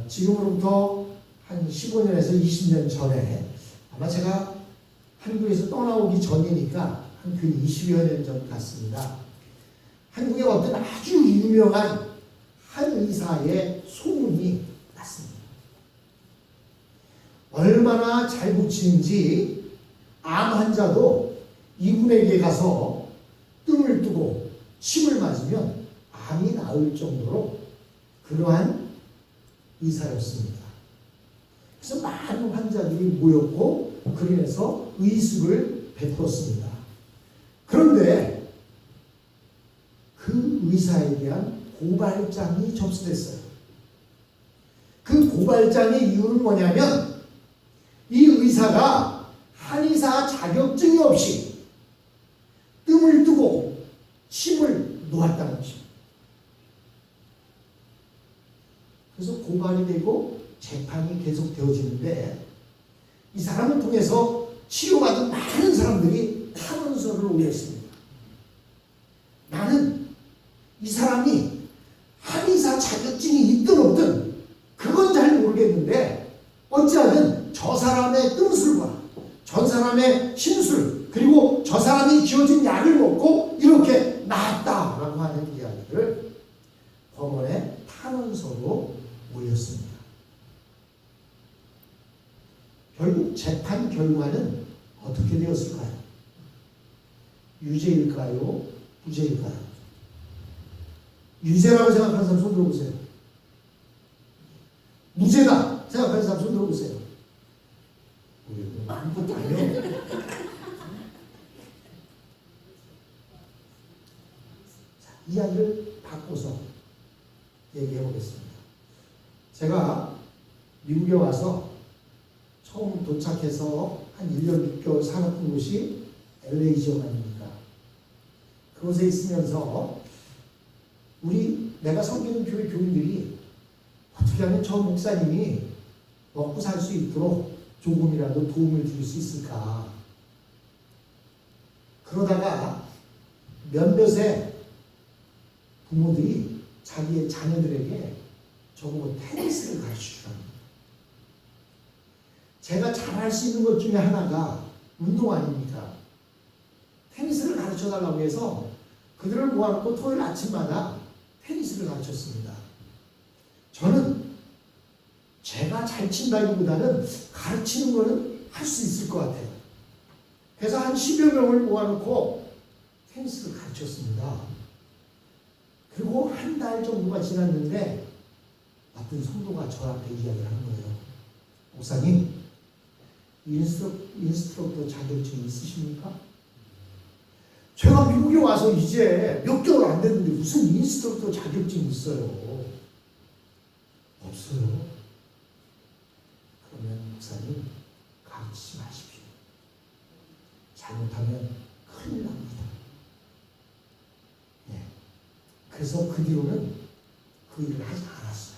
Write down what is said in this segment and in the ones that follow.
지금으로부터 한 15년에서 20년 전에 아마 제가 한국에서 떠나오기 전이니까 한 20여 년 전 같습니다. 한국에 어떤 아주 유명한 한 의사의 소문이 났습니다. 얼마나 잘 고치는지 암 환자도 이분에게 가서 뜸을 뜨고 침을 맞으면 암이 나을 정도로 그러한 의사였습니다. 그래서 많은 환자들이 모였고 그로 인해서 의술을 베풀었습니다. 그런데 그 의사에 대한 고발장이 접수됐어요. 그 고발장의 이유는 뭐냐면 이 의사가 한의사 자격증이 없이 뜸을 뜨고 침을 놓았다는 것입니다. 그래서 고발이 되고 재판이 계속 되어지는데 이 사람을 통해서 치료받은 많은 사람들이 탄원서를 올렸습니다. 나는 이 사람이 한의사 자격증이 있든 없든 그건 잘 모르겠는데 어찌하든 저 사람의 뜸술과 저 사람의 심술 그리고 저 사람이 지어진 약을 먹고 이렇게 나았다라고 하는 이야기를 법원에 탄원서로 올렸습니다. 결국 재판 결과는 어떻게 되었을까요? 유죄일까요? 무죄일까요? 유죄라고 생각하는 사람 손 들어보세요. 무죄다 생각하는 사람 손 들어보세요. 아무것도 아니요. 자, 이야기를 바꿔서 얘기해 보겠습니다. 제가 미국에 와서 처음 도착해서 한 1년 6개월 살았던 곳이 LA 지역 아닙니까? 그곳에 있으면서 내가 섬기는 교회 교인들이 어떻게 하면 저 목사님이 먹고 살 수 있도록 조금이라도 도움을 줄 수 있을까? 그러다가 몇몇의 부모들이 자기의 자녀들에게 저보고 테니스를 가르쳐주랍니다. 제가 잘할 수 있는 것 중에 하나가 운동 아닙니까? 테니스를 가르쳐달라고 해서 그들을 모아놓고 토요일 아침마다 테니스를 가르쳤습니다. 저는 제가 잘 친다기보다는 가르치는 거는 할 수 있을 것 같아요. 그래서 한 10여 명을 모아놓고 테니스를 가르쳤습니다. 그리고 한 달 정도가 지났는데 어떤 성도가 저한테 이야기를 하는 거예요. 목사님, 인스트럭터 자격증이 있으십니까? 제가 미국에 와서 이제 몇 개월 안 됐는데 무슨 인스트럭터 자격증이 있어요? 없어요. 그러면 목사님 가르치지 마십시오. 잘못하면 큰일 납니다. 네. 그래서 그 뒤로는 그 일을 하지 않았어요.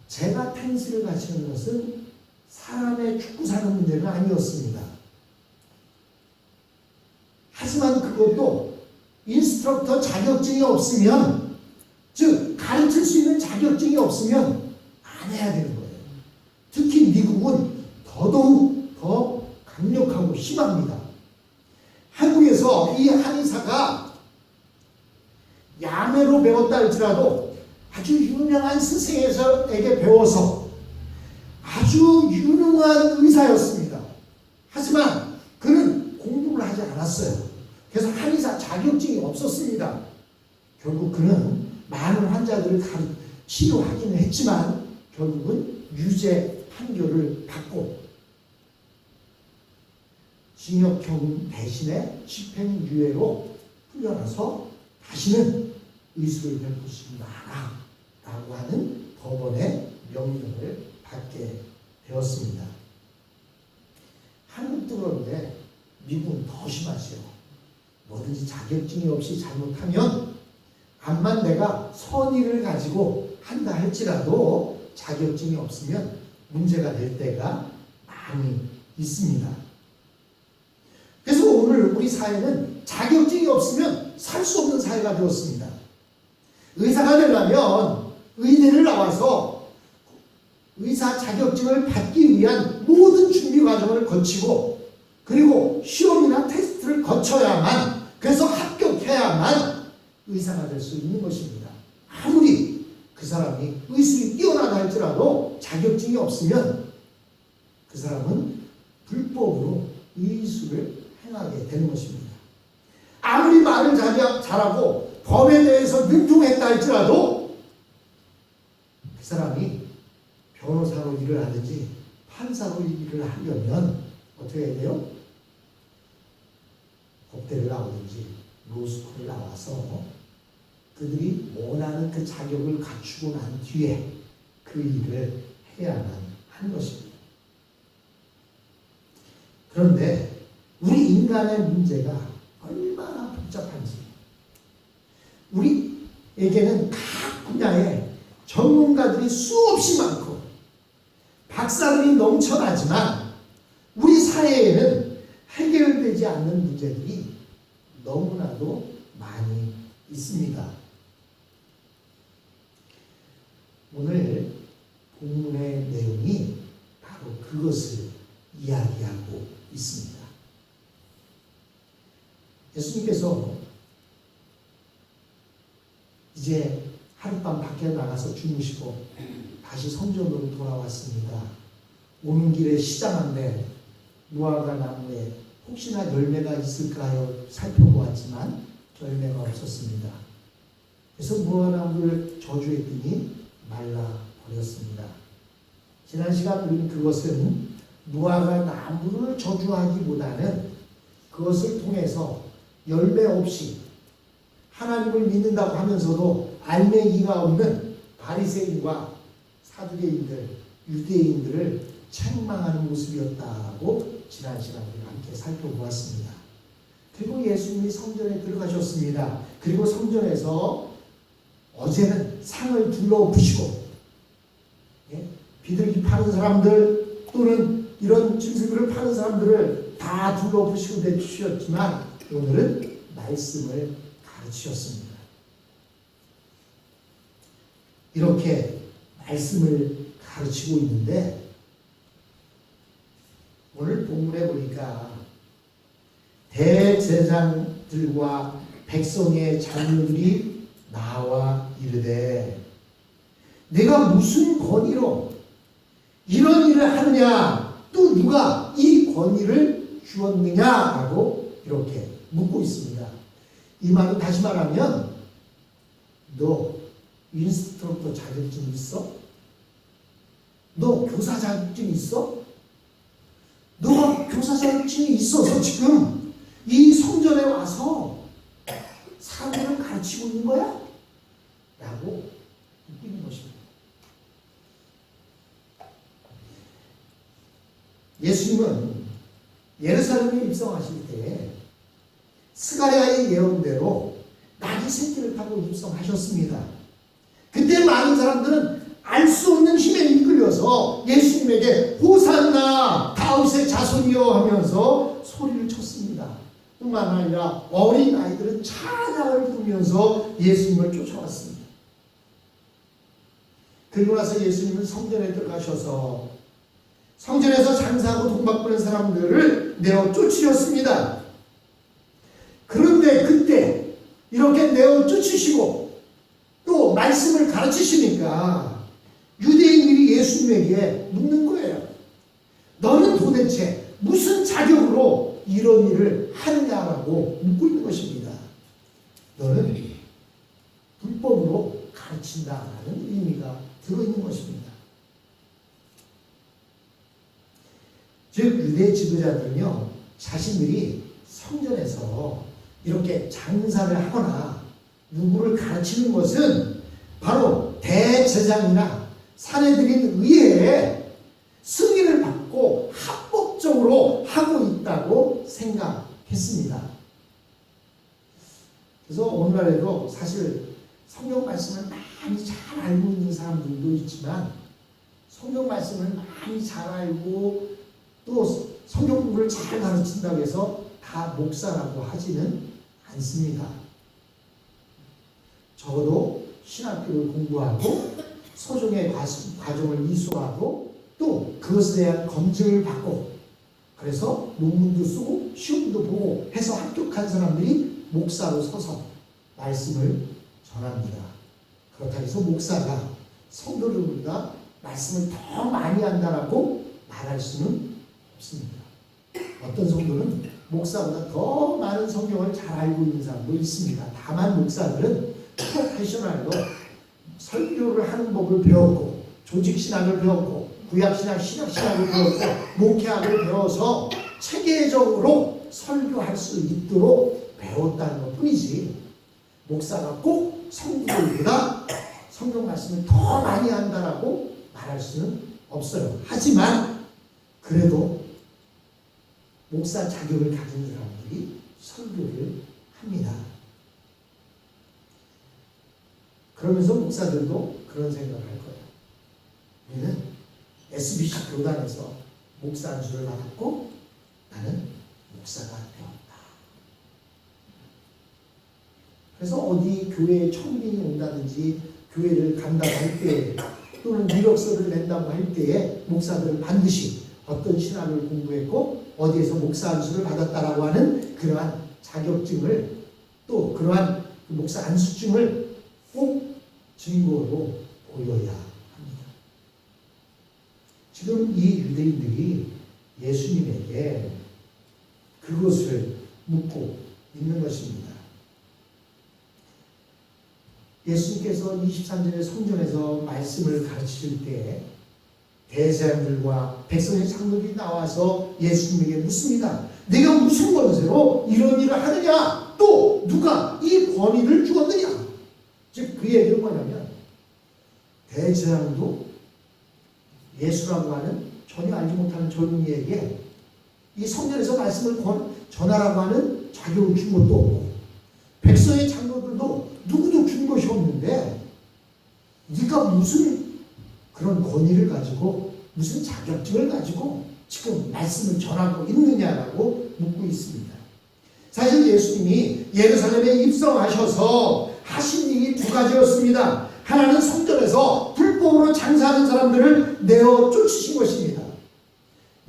제가 테니스를 가르치는 것은 사람의 죽고 사는 문제는 아니었습니다. 하지만 그것도 인스트럭터 자격증이 없으면, 즉 가르칠 수 있는 자격증이 없으면 안 해야 되는 거예요. 특히 미국은 더더욱 더 강력하고 심합니다. 한국에서 이 한의사가 야매로 배웠다 할지라도 아주 유명한 스승에게 배워서 아주 유능한 의사였습니다. 하지만 그는 공부를 하지 않았어요. 그래서 한의사 자격증이 없었습니다. 결국 그는 많은 환자들을 치료하기는 했지만 결국은 유죄 판결을 받고 징역형 대신에 집행유예로 풀려나서 다시는 의술을 베푸지 마라 라고 하는 법원의 명령을 받게 되었습니다. 한국도 그런데 미국은 더 심하지요. 뭐든지 자격증이 없이 잘못하면 암만 내가 선의를 가지고 한다 할지라도 자격증이 없으면 문제가 될 때가 많이 있습니다. 그래서 오늘 우리 사회는 자격증이 없으면 살 수 없는 사회가 되었습니다. 의사가 되려면 의대를 나와서 의사 자격증을 받기 위한 모든 준비 과정을 거치고 그리고 시험이나 테스트를 거쳐야만 그래서 합격해야만 의사가 될 수 있는 것입니다. 아무리 그 사람이 의술이 뛰어나다 할지라도 자격증이 없으면 그 사람은 불법으로 의술을 행하게 되는 것입니다. 아무리 말을 잘하고 법에 대해서 능통했다 할지라도 그 사람이 변호사로 일을 하든지 판사로 일을 하려면 어떻게 해야 돼요? 법대를 나오든지 로스쿨을 나와서 그들이 원하는 그 자격을 갖추고 난 뒤에 그 일을 해야만 하는 것입니다. 그런데 우리 인간의 문제가 얼마나 복잡한지 우리에게는 각 분야에 전문가들이 수없이 많고 박사들이 넘쳐나지만 우리 사회에는 해결되지 않는 문제들이 너무나도 많이 있습니다. 오늘 본문의 내용이 바로 그것을 이야기하고 있습니다. 예수님께서 이제 하룻밤 밖에 나가서 주무시고 다시 성전으로 돌아왔습니다. 오는 길에 시장한데 무화과 나무에 혹시나 열매가 있을까요? 살펴보았지만 열매가 없었습니다. 그래서 무화과 나무를 저주했더니 말라버렸습니다. 지난 시간 우리는 그것은 무화과 나무를 저주하기보다는 그것을 통해서 열매 없이 하나님을 믿는다고 하면서도 알맹이가 없는 바리새인과 사두개인들, 유대인들을 책망하는 모습이었다고 지난 시간 우리가 함께 살펴보았습니다. 그리고 예수님이 성전에 들어가셨습니다. 그리고 성전에서 어제는 상을 둘러엎으시고 비둘기 파는 사람들 또는 이런 짐승들을 파는 사람들을 다 둘러엎으시고 내주셨지만 오늘은 말씀을 가르치셨습니다. 이렇게 말씀을 가르치고 있는데 오늘 본문에 보니까 대제사장들과 백성의 장로들이 나와 이르되 내가 무슨 권위로 이런 일을 하느냐 또 누가 이 권위를 주었느냐라고 이렇게 묻고 있습니다. 이 말은 다시 말하면 너 인스트럭터 자격증 있어? 너 교사 자격증 있어? 너가 교사 자격증이 있어서 지금 이 성전에 와서 사람들을 가르치고 있는 거야? 라고 묻고 있는 것입니다. 예수님은 예루살렘에 입성하실 때에 스가랴의 예언대로 나귀 새끼를 타고 입성하셨습니다. 그때 많은 사람들은 알 수 없는 힘에 이끌려서 예수님에게 호산나 다윗의 자손이여 하면서 소리를 쳤습니다. 뿐만 아니라 어린 아이들은 찬양을 부르면서 예수님을 쫓아왔습니다. 그리고 나서 예수님은 성전에 들어가셔서 성전에서 장사하고 돈 바꾸는 사람들을 내어 쫓으셨습니다. 그런데 그때 이렇게 내어 쫓으시고 또 말씀을 가르치시니까 유대인들이 예수님에게 묻는 거예요. 너는 도대체 무슨 자격으로 이런 일을 하느냐라고 묻고 있는 것입니다. 너는 불법으로 가르친다라는 의미가 들어있는 것입니다. 즉 유대 지도자들은요 자신들이 성전에서 이렇게 장사를 하거나 누구를 가르치는 것은 바로 대제사장이나 사내들인 의회에 승인을 받고 합법적으로 하고 있다고 생각했습니다. 그래서 오늘날에도 사실 성경 말씀을 많이 잘 알고 있는 사람들도 있지만 성경 말씀을 많이 잘 알고 또 성경 공부를 잘 가르친다고 해서 다 목사라고 하지는 않습니다. 적어도 신학교를 공부하고 소정의 과정을 이수하고 또 그것에 대한 검증을 받고 그래서 논문도 쓰고 시험도 보고 해서 합격한 사람들이 목사로 서서 말씀을 전합니다. 그렇다고 해서 목사가 성도들보다 말씀을 더 많이 한다라고 말할 수는 없습니다. 어떤 성도는 목사보다 더 많은 성경을 잘 알고 있는 사람도 있습니다. 다만 목사들은 프로페셔널로 설교를 하는 법을 배웠고 조직신학을 배웠고 구약신학, 신약신학을 배웠고 목회학을 배워서 체계적으로 설교할 수 있도록 배웠다는 것 뿐이지 목사가 꼭 성도들보다 성경 말씀을 더 많이 한다라고 말할 수는 없어요. 하지만 그래도 목사 자격을 가진 사람들이 설교를 합니다. 그러면서 목사들도 그런 생각을 할 거예요. 우리는 SBC 교단에서 목사 안수를 받았고 나는 목사가 되었다. 그래서 어디 교회에 청빙이 온다든지 교회를 간다고 할 때 또는 이력서를 낸다고 할 때에 목사들은 반드시 어떤 신학을 공부했고 어디에서 목사 안수를 받았다라고 하는 그러한 자격증을 또 그러한 목사 안수증을 꼭 증거로 보여야 합니다. 지금 이 유대인들이 예수님에게 그것을 묻고 있는 것입니다. 예수님께서 23절의 성전에서 말씀을 가르치실 때 대제사장들과 백성의 장로들이 나와서 예수님에게 묻습니다. 내가 무슨 권세로 이런 일을 하느냐? 또 누가 이 권위를 주었느냐? 즉 그 얘기는 뭐냐면 대제사장도 예수라고 하는 전혀 알지 못하는 젊은이에게 이 성전에서 말씀을 전하라고 하는 자격을 준 것도 없고 백성의 장로들도 누구도 준 것이 없는데 네가 무슨 그런 권위를 가지고 무슨 자격증을 가지고 지금 말씀을 전하고 있느냐라고 묻고 있습니다. 사실 예수님이 예루살렘에 입성하셔서 하신 일이 두 가지였습니다. 하나는 성전에서 불법으로 장사하는 사람들을 내어 쫓으신 것입니다.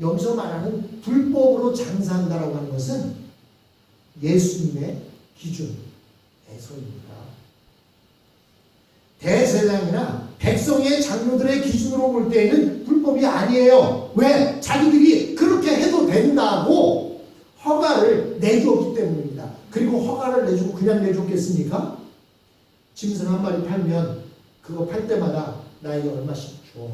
여기서 말하는 불법으로 장사한다라고 하는 것은 예수님의 기준에서입니다. 대제사장이나 백성의 장로들의 기준으로 볼 때에는 불법이 아니에요. 왜? 자기들이 그렇게 해도 된다고 허가를 내줬기 때문입니다. 그리고 허가를 내주고 그냥 내줬겠습니까? 짐승 한 마리 팔면 그거 팔 때마다 나에게 얼마씩 줘.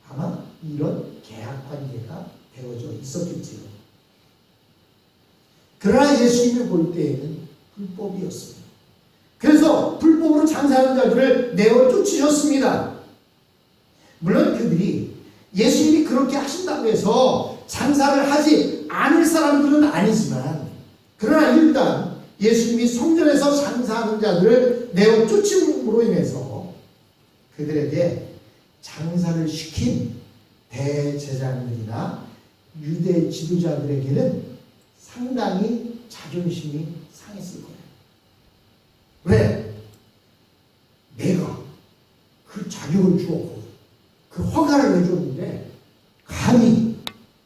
아마 이런 계약 관계가 되어져 있었겠지요. 그러나 예수님을 볼 때에는 불법이었습니다. 그래서 불법으로 장사하는 자들을 내어 쫓으셨습니다. 물론 그들이 예수님이 그렇게 하신다고 해서 장사를 하지 않을 사람들은 아니지만 그러나 일단 예수님이 성전에서 장사하는 자들을 내어 쫓음으로 인해서 그들에게 장사를 시킨 대제사장들이나 유대 지도자들에게는 상당히 자존심이 상했을 거예요. 왜? 내가 그 자격을 주었고 그 허가를 내줬는데 감히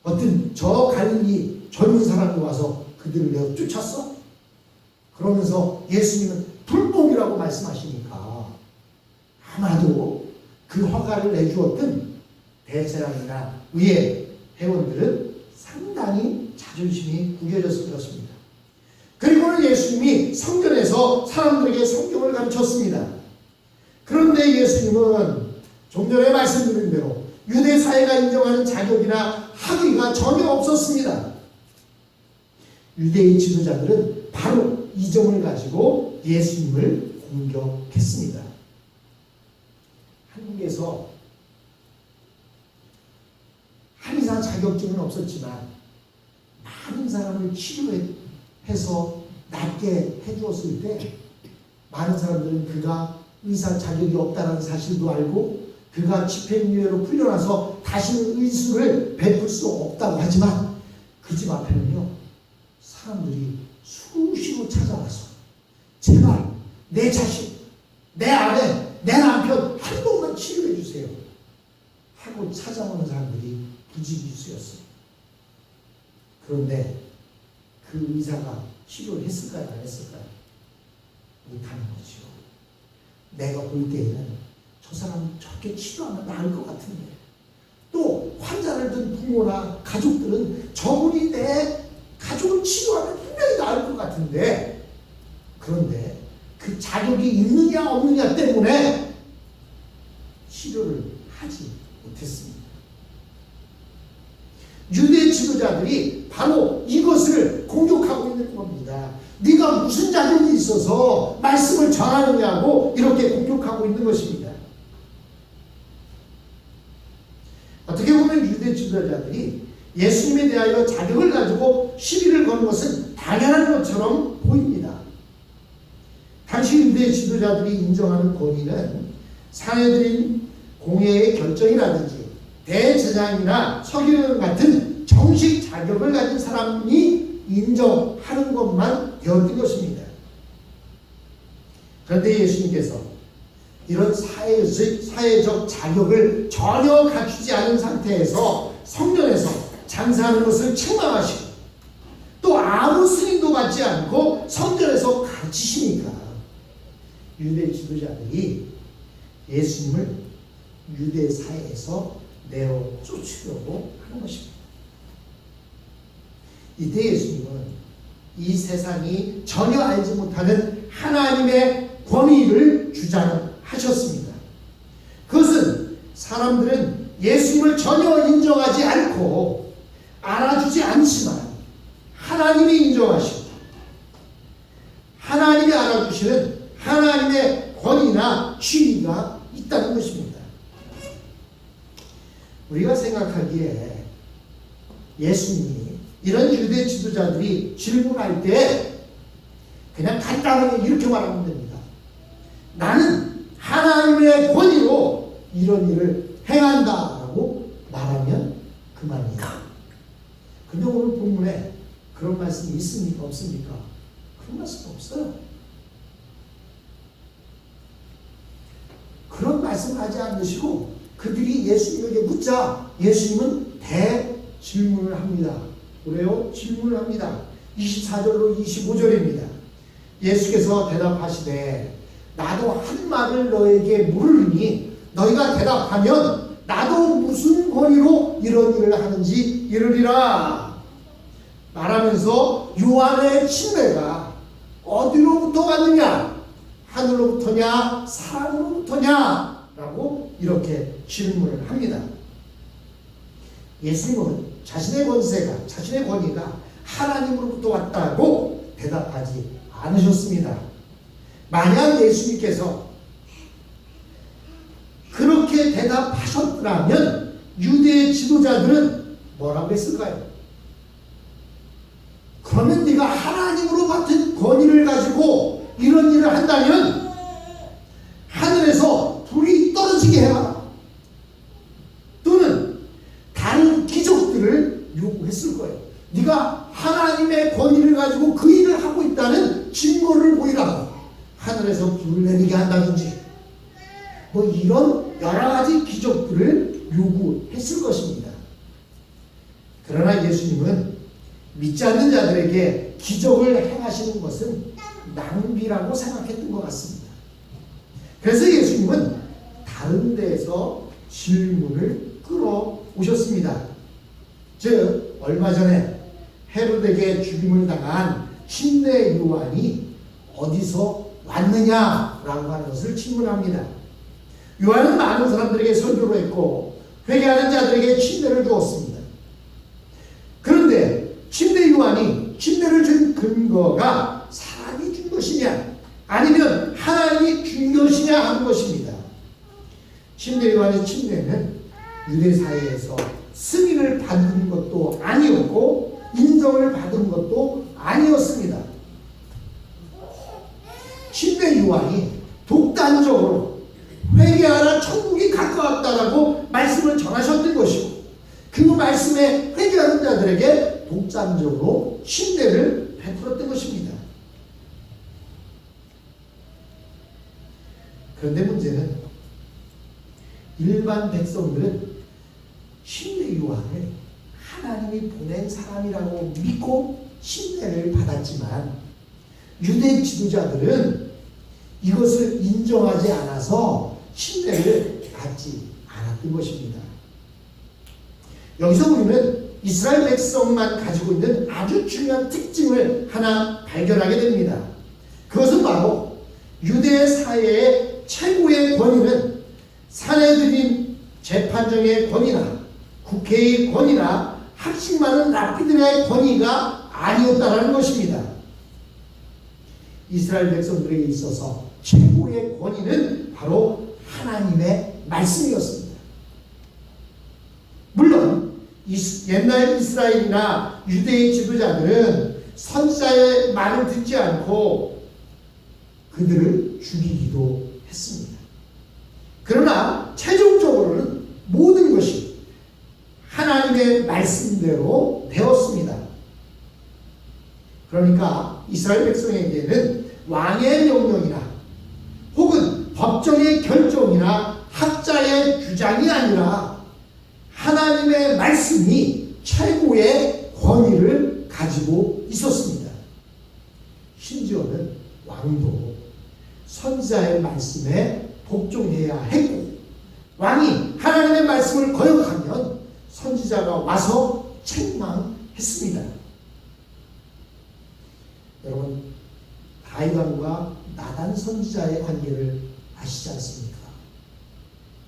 어떤 저 갈릴리 젊은 사람이 와서 그들을 내어 쫓았어? 그러면서 예수님은 불법이라고 말씀하시니까 아마도 그 허가를 내주었던 대제사장이나 위의 회원들은 상당히 자존심이 구겨졌을 것입니다. 그리고는 예수님이 성전에서 사람들에게 성경을 가르쳤습니다. 그런데 예수님은 좀 전에 말씀드린 대로 유대 사회가 인정하는 자격이나 학위가 전혀 없었습니다. 유대의 지도자들은 바로 이 점을 가지고 예수님을 공격했습니다. 한국에서 한의사 자격증은 없었지만 많은 사람을 치료해서 낫게 해주었을 때 많은 사람들은 그가 의사 자격이 없다는 사실도 알고 그가 집행유예로 풀려나서 다시는 의술을 베풀 수 없다고 하지만 그 집 앞에는요 사람들이 수시로 찾아와서 제발 내 자식 내 아내, 내 남편 한 번만 치료해 주세요 하고 찾아오는 사람들이 부지기수였어요. 그런데 그 의사가 치료를 했을까요? 안 했을까요? 못하는 거죠. 내가 볼 때에는 저 사람 저렇게 치료하면 나을 것 같은데, 또 환자를 둔 부모나 가족들은 저분이 내 가족을 치료하면 분명히 나을 것 같은데, 그런데 그 자격이 있느냐 없느냐 때문에 치료를 하지 못했습니다. 유대 지도자들이 바로 이것을 공격하고 있는 겁니다. 네가 무슨 자격이 있어서 말씀을 전하느냐고 이렇게 공격하고 있는 것입니다. 어떻게 보면 유대 지도자들이 예수님에 대하여 자격을 가지고 시비를 거는 것은 당연한 것처럼 보입니다. 당시 유대 지도자들이 인정하는 권위는 사내들인 공회의 결정이라든지 대제사장이나 서기관 같은 정식 자격을 가진 사람이 인정하는 것만 되었던 것입니다. 그런데 예수님께서 이런 사회적 자격을 전혀 갖추지 않은 상태에서 성전에서 장사하는 것을 책망하시고, 또 아무 승인도 받지 않고 성전에서 가르치시니까 유대 지도자들이 예수님을 유대 사회에서 내어 쫓으려고 하는 것입니다. 이때 예수님은 이 세상이 전혀 알지 못하는 하나님의 권위를 주장하셨습니다. 그것은 사람들은 예수님을 전혀 인정하지 않고 알아주지 않지만 하나님이 인정하시고 하나님이 알아주시는 하나님의 권위나 지위가 있다는 것입니다. 우리가 생각하기에 예수님이 이런 유대 지도자들이 질문할 때 그냥 간단하게 이렇게 말하면 됩니다. 나는 하나님의 권위로 이런 일을 행한다라고 말하면 그만이에요. 근데 오늘 본문에 그런 말씀이 있습니까? 없습니까? 그런 말씀 없어요. 그런 말씀을 하지 않으시고 그들이 예수님에게 묻자 예수님은 대질문을 합니다. 그래요? 질문을 합니다. 24절로 25절입니다. 예수께서 대답하시되 나도 한 말을 너에게 물으니 너희가 대답하면 나도 무슨 권위로 이런 일을 하는지 이르리라. 말하면서 요한의 침례가 어디로부터 왔느냐? 하늘로부터냐? 사람으로부터냐? 라고 이렇게 질문을 합니다. 예수님은 자신의 권세가, 자신의 권위가 하나님으로부터 왔다고 대답하지 않으셨습니다. 만약 예수님께서 그렇게 대답하셨더라면 유대 지도자들은 뭐라고 했을까요? 그러면 네가 하나님으로 받은 권위를 가지고 이런 일을 한다면 하늘에서 불이 떨어지게 해라. 또는 다른 기적들을 요구했을 거예요. 네가 하나님의 권위를 가지고 그 일을 하고 있다는 증거를 보이라고 하늘에서 불을 내리게 한다든지 뭐 이런 여러 가지 기적들을 요구했을 것입니다. 그러나 예수님은 믿지 않는 자들에게 기적을 행하시는 것은 낭비라고 생각했던 것 같습니다. 그래서 예수님은 다른 데에서 질문을 끌어오셨습니다. 즉 얼마 전에 헤롯에게 죽임을 당한 침례 요한이 어디서 왔느냐라고 하는 것을 질문합니다. 요한은 많은 사람들에게 설교를 했고 회개하는 자들에게 침례를 주었습니다. 그런데 침례 요한이 침례를 준 근거가 사람이 준 것이냐 아니면 하나님이 준 것이냐 하는 것입니다. 침례 요한의 침례는 유대 사회에서 승인을 받은 것도 아니었고 인정을 받은 것도 아니었습니다. 침례 요한이 독단적으로 회개하라 천국이 가까웠다라고 말씀을 전하셨던 것이고 그 말씀에 회개하는 자들에게 독단적으로 침례를 베풀었던 것입니다. 그런데 문제는 일반 백성들은 신뢰 요한을 하나님이 보낸 사람이라고 믿고 신뢰를 받았지만 유대 지도자들은 이것을 인정하지 않아서 신뢰를 받지 않았던 것입니다. 여기서 우리는 이스라엘 백성만 가지고 있는 아주 중요한 특징을 하나 발견하게 됩니다. 그것은 바로 유대 사회의 최고의 권위는 사내들인 재판정의 권위나 국회의 권위나 학식 많은 랍비들의 권위가 아니었다는 것입니다. 이스라엘 백성들에게 있어서 최고의 권위는 바로 하나님의 말씀이었습니다. 물론 옛날 이스라엘이나 유대의 지도자들은 선지자의 말을 듣지 않고 그들을 죽이기도 했습니다. 그러나 최종적으로는 모든 것이 하나님의 말씀대로 되었습니다. 그러니까 이스라엘 백성에게는 왕의 명령이나 혹은 법정의 결정이나 학자의 주장이 아니라 하나님의 말씀이 최고의 권위를 가지고 있었습니다. 심지어는 왕도 선지자의 말씀에 복종해야 했고, 왕이 하나님의 말씀을 거역하면 선지자가 와서 책망했습니다. 여러분, 다윗 왕과 나단 선지자의 관계를 아시지 않습니까?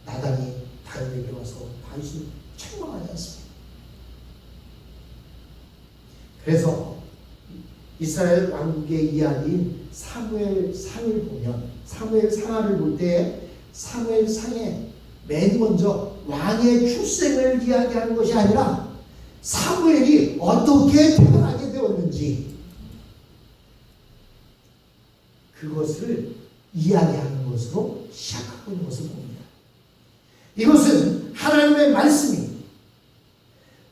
나단이 다윗에게 와서 다윗을 책망하지 않습니다. 그래서 이스라엘 왕국의 이야기인 사무엘상을 보면, 사무엘상하를 볼 때 사무엘상에 맨 먼저 왕의 출생을 이야기하는 것이 아니라 사무엘이 어떻게 태어나게 되었는지 그것을 이야기하는 것으로 시작하고 있는 것을 봅니다. 이것은 하나님의 말씀이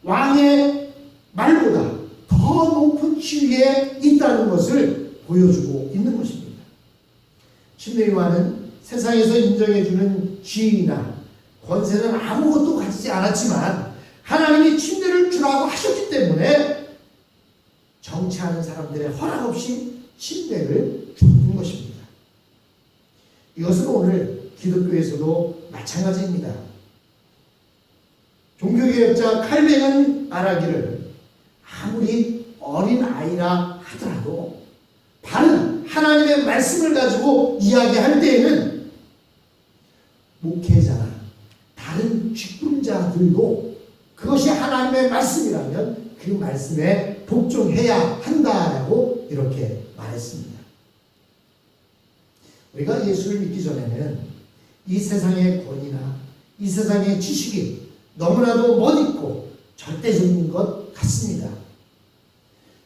왕의 말보다 더 높은 지위에 있다는 것을 보여주고 있는 것입니다. 침례요한은 세상에서 인정해주는 지위나 권세는 아무것도 가지지 않았지만 하나님이 침례를 주라고 하셨기 때문에 정치하는 사람들의 허락 없이 침례를 줬던 것입니다. 이것은 오늘 기독교에서도 마찬가지입니다. 종교개혁자 칼뱅은 말하기를 아무리 어린 아이라 하더라도 바른 하나님의 말씀을 가지고 이야기할 때에는 목회자나 다른 직분자들도 그것이 하나님의 말씀이라면 그 말씀에 복종해야 한다라고 이렇게 말했습니다. 우리가 예수를 믿기 전에는 이 세상의 권위나 이 세상의 지식이 너무나도 멋있고 절대적인 것 같습니다.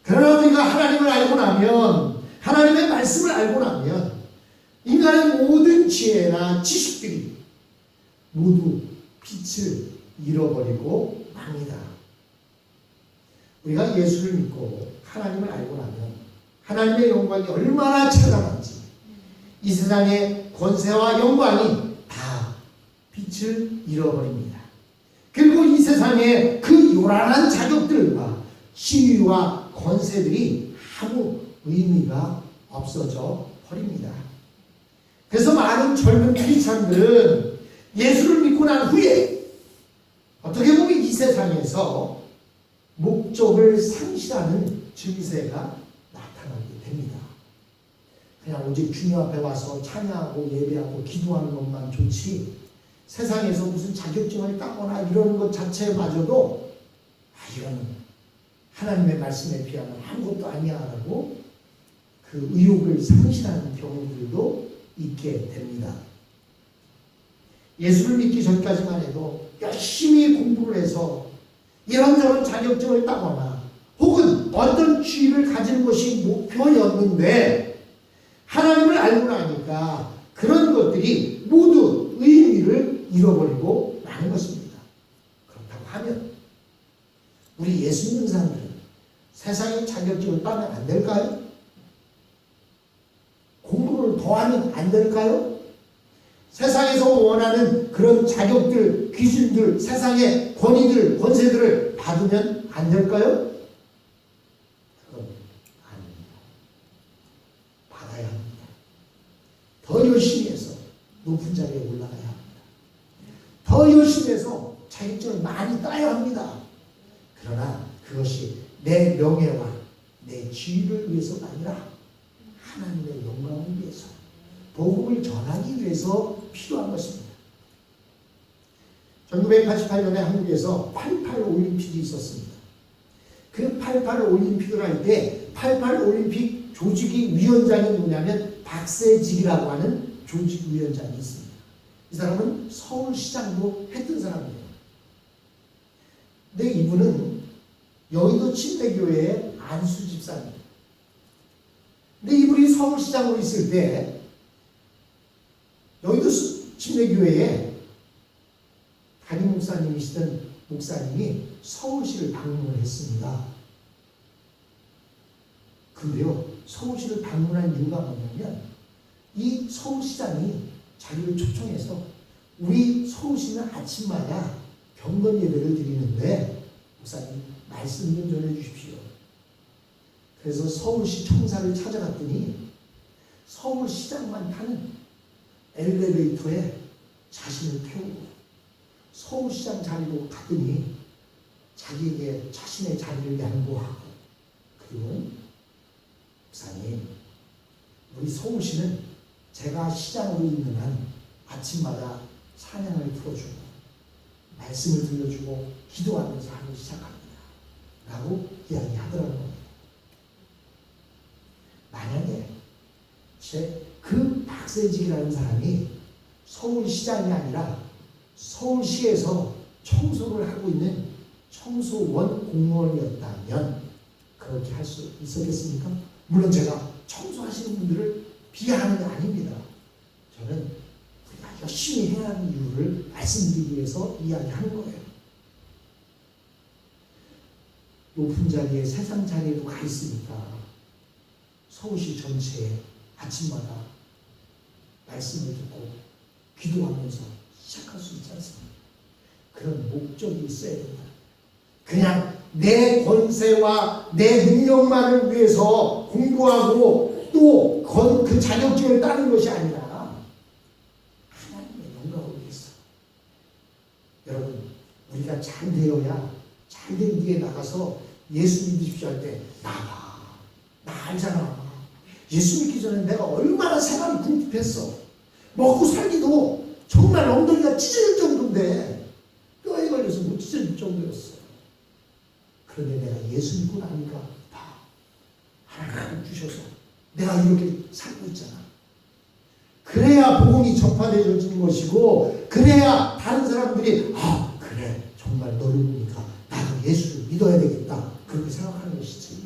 그러나 우리가 하나님을 알고 나면, 하나님의 말씀을 알고 나면 인간의 모든 지혜나 지식들이 모두 빛을 잃어버리고 맙니다. 우리가 예수를 믿고 하나님을 알고 나면 하나님의 영광이 얼마나 찬란한지, 이 세상의 권세와 영광이 다 빛을 잃어버립니다. 그리고 이 세상의 그 요란한 자격들과 시위와 권세들이 아무 의미가 없어져 버립니다. 그래서 많은 젊은 크리스찬들은 예수를 믿고 난 후에 어떻게 보면 이 세상에서 목적을 상실하는 증세가 나타나게 됩니다. 그냥 오직 주님 앞에 와서 찬양하고 예배하고 기도하는 것만 좋지, 세상에서 무슨 자격증을 따거나 이러는 것 자체마저도 이거는 하나님의 말씀에 비하면 아무것도 아니야라고 그 의욕을 상실하는 경우들도 있게 됩니다. 예수를 믿기 전까지만 해도 열심히 공부를 해서 이런저런 자격증을 따거나 혹은 어떤 지위를 가지는 것이 목표였는데 하나님을 알고 나니까 그런 것들이 모두 의미를 잃어버리고 마는 것입니다. 그렇다고 하면 우리 예수 믿는 사람들은 세상의 자격증을 따면 안 될까요? 공부를 더 하면 안 될까요? 세상에서 원하는 그런 자격들, 기준들, 세상의 권위들, 권세들을 받으면 안 될까요? 그럼 아닙니다. 받아야 합니다. 더 열심히 해서 높은 자리에 올라가야 합니다. 더 열심히 해서 자격증을 많이 따야 합니다. 그러나 그것이 내 명예와 내 지위를 위해서가 아니라 하나님의 영광을 위해서, 복음을 전하기 위해서 필요한 것입니다. 1988년에 한국에서 88 올림픽이 있었습니다. 그 88 올림픽을 할 때 88 올림픽 조직위 위원장이 누구냐면 박세직이라고 하는 조직위원장이 있습니다. 이 사람은 서울시장도 했던 사람이에요. 근데 이분은 여의도 침례교회의 안수 집사입니다. 근데 이분이 서울시장으로 있을 때 여의도 침례교회에 담임 목사님이시던 목사님이 서울시를 방문을 했습니다. 근데요, 서울시를 방문한 이유가 뭐냐면 이 서울시장이 자기를 초청해서 우리 서울시는 아침마다 경건 예배를 드리는데 목사님 말씀 좀 전해 주십시오. 그래서 서울시 청사를 찾아갔더니 서울시장만 타는 엘리베이터에 자신을 태우고 서울시장 자리로 가더니 자기에게 자신의 자리를 양보하고, 그리고 목사님, 우리 서울시는 제가 시장으로 있는 한 아침마다 찬양을 틀어주고 말씀을 들려주고 기도하면서 하기 시작합니다 라고 이야기하더라는 겁니다. 만약에 그 박세직이라는 사람이 서울시장이 아니라 서울시에서 청소를 하고 있는 청소원 공무원이었다면 그렇게 할 수 있었겠습니까? 물론 제가 청소하시는 분들을 비하하는 게 아닙니다. 저는 우리가 열심히 해야 하는 이유를 말씀드리기 위해서 이야기하는 거예요. 높은 자리에 세상 자리에도 가 있으니까 서울시 전체에 아침마다 말씀을 듣고 기도하면서 시작할 수 있지 않습니까? 그런 목적이 있어야 된다. 그냥 내 권세와 내 능력만을 위해서 공부하고 또 그 자격증을 따는 것이 아니라 하나님의 영광을 위해서. 여러분, 우리가 잘 되어야 잘된 뒤에 나가서 예수 믿으십시오 할 때 나봐, 나 알잖아. 예수 믿기 전에 내가 얼마나 생활이 궁핍했어. 먹고 살기도 정말 엉덩이가 찢어질 정도인데 뼈에 걸려서 못 찢어질 정도였어. 그런데 내가 예수 믿고 나니까 봐, 하나님 주셔서 내가 이렇게 살고 있잖아. 그래야 복음이 전파되어지는 것이고, 그래야 다른 사람들이 아 그래 정말 너를 보니까 나도 예수를 믿어야 되겠다 그렇게 생각하는 것이지.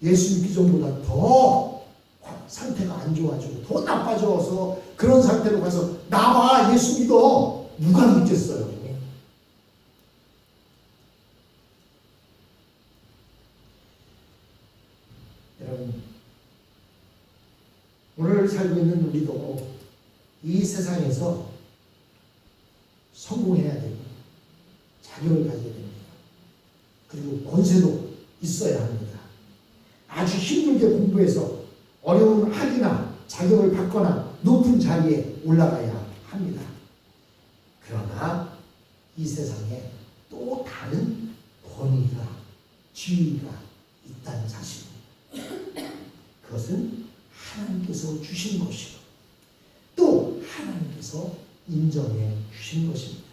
예수 믿기 전보다 더 상태가 안 좋아지고 더 나빠져서 그런 상태로 가서 나와 예수 믿어 누가 믿겠어요? 여러분, 오늘 살고 있는 우리도 이 세상에서 성공해야 되고 자격을 가져야 됩니다. 그리고 권세도 있어야 합니다. 아주 힘들게 공부해서 어려운 학위나 자격을 받거나 높은 자리에 올라가야 합니다. 그러나 이 세상에 또 다른 권위가, 지위가 있다는 사실입니다. 그것은 하나님께서 주신 것이고 또 하나님께서 인정해 주신 것입니다.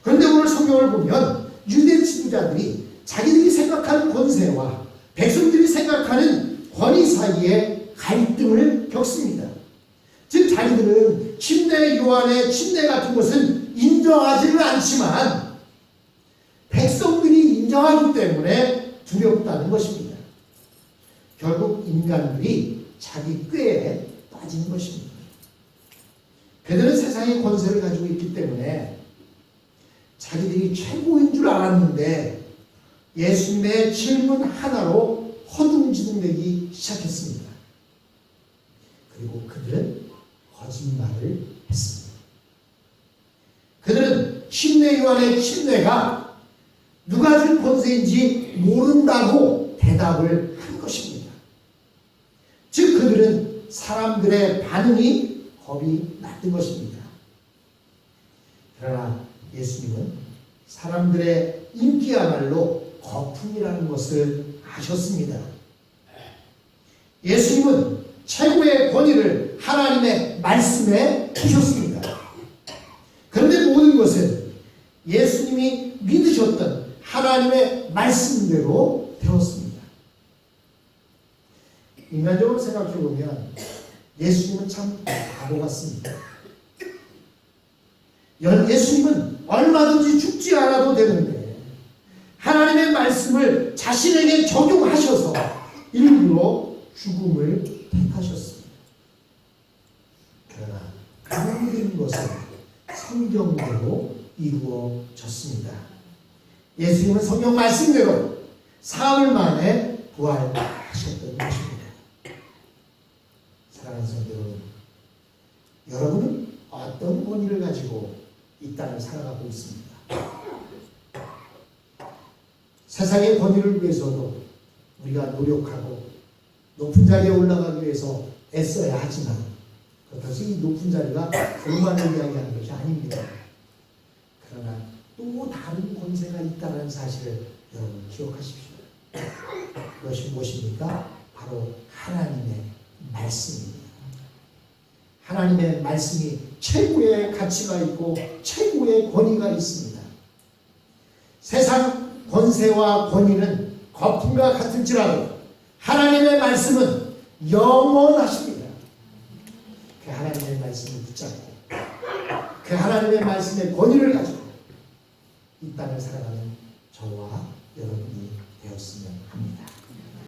그런데 오늘 성경을 보면 유대 지도자들이 자기들이 생각하는 권세와 백성들이 생각하는 권위 사이에 갈등을 겪습니다. 즉 자기들은 침례 요한의 침례 같은 것은 인정하지는 않지만 백성들이 인정하기 때문에 두렵다는 것입니다. 결국 인간들이 자기 꾀에 빠진 것입니다. 그들은 세상의 권세를 가지고 있기 때문에 자기들이 최고인 줄 알았는데 예수님의 질문 하나로 허둥지둥대기 시작했습니다. 그리고 그들은 거짓말을 했습니다. 그들은 침례 요한의 침례가 누가 준 권세인지 모른다고 대답을 한 것입니다. 즉 그들은 사람들의 반응이 겁이 났던 것입니다. 그러나 예수님은 사람들의 인기야말로 거품이라는 것을 아셨습니다. 예수님은 최고의 권위를 하나님의 말씀에 두셨습니다. 그런데 모든 것은 예수님이 믿으셨던 하나님의 말씀대로 되었습니다. 인간적으로 생각해 보면 예수님은 참 바보 같습니다. 예수님은 얼마든지 죽지 않아도 되는데 하나님의 말씀을 자신에게 적용하셔서 일부러 죽음을 택하셨습니다. 그러나 그 모든 것은 성경대로 이루어졌습니다. 예수님은 성경 말씀대로 사흘 만에 부활하셨던 것입니다. 사랑하는 성도 여러분, 여러분은 어떤 권위를 가지고 이 땅을 살아가고 있습니다. 세상의 권위를 위해서도 우리가 노력하고 높은 자리에 올라가기 위해서 애써야 하지만 그렇다고 이 높은 자리가 불만을 이야기하는 것이 아닙니다. 그러나 또 다른 권세가 있다는 사실을 여러분 기억하십시오. 그것이 무엇입니까? 바로 하나님의 말씀입니다. 하나님의 말씀이 최고의 가치가 있고 최고의 권위가 있습니다. 세상 권세와 권위는 거품과 같을지라도 하나님의 말씀은 영원하십니다. 그 하나님의 말씀을 붙잡고 그 하나님의 말씀의 권위를 가지고 이 땅을 살아가는 저와 여러분이